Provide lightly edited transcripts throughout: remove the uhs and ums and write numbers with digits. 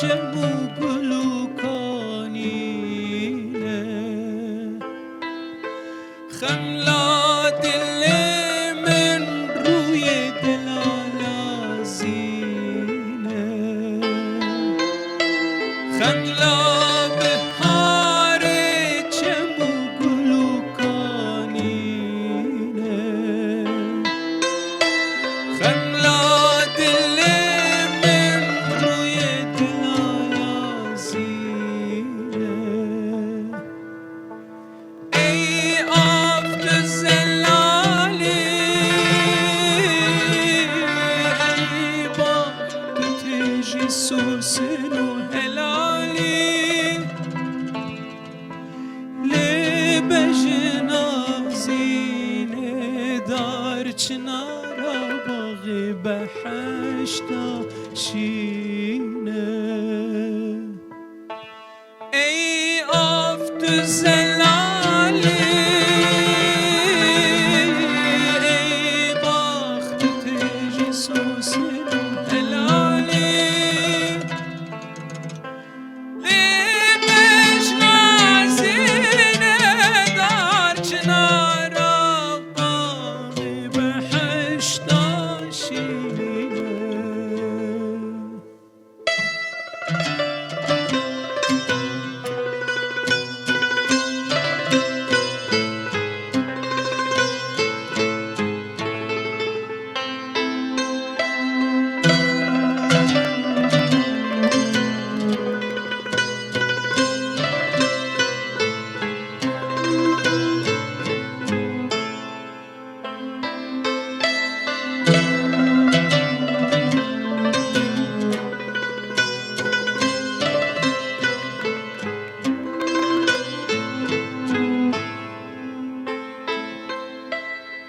چمو گلوکانینه خملا دل من روی دلالازینه خملا بهار چمو گلوکانینه خملا دل من روی دلالازینه ای آفت زلالی ای با تو تیجی سوسن و هلالی لبجنازینه دار چنارا باغ بهشتا شینه ای آفت زلالی ای باخت تیج سوسن هلالی لبجنازینه دار چنارا باغ بهشتا شینه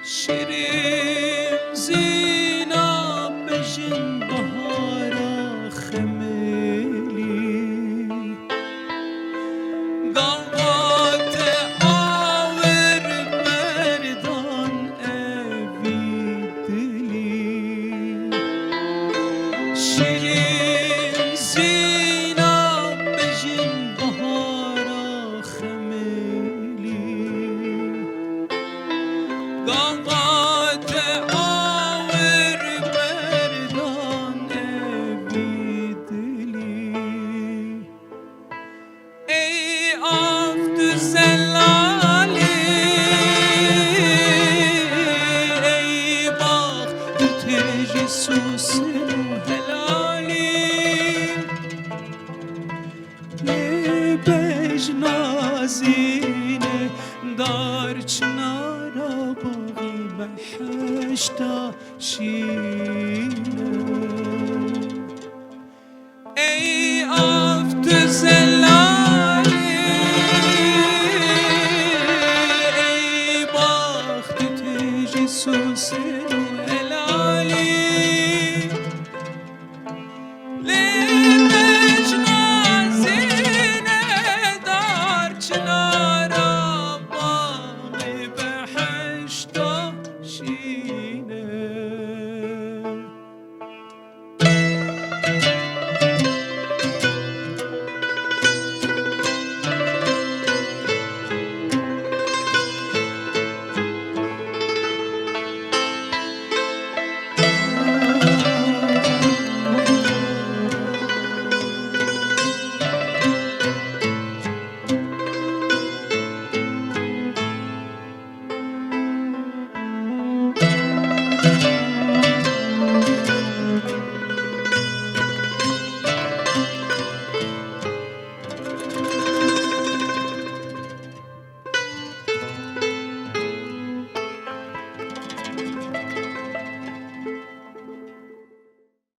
شیرین زینا بجن بهارا خمیلی گاوات آور مردان اوی دلی شیرین زینا بجن بهارا خمیلی گاوات آور مردان اوی دلی ای آفت زلالی ای باغ تو تیج سوسن و هلالی لبجنازینه دار چنارا باغی بهشتا شینه ای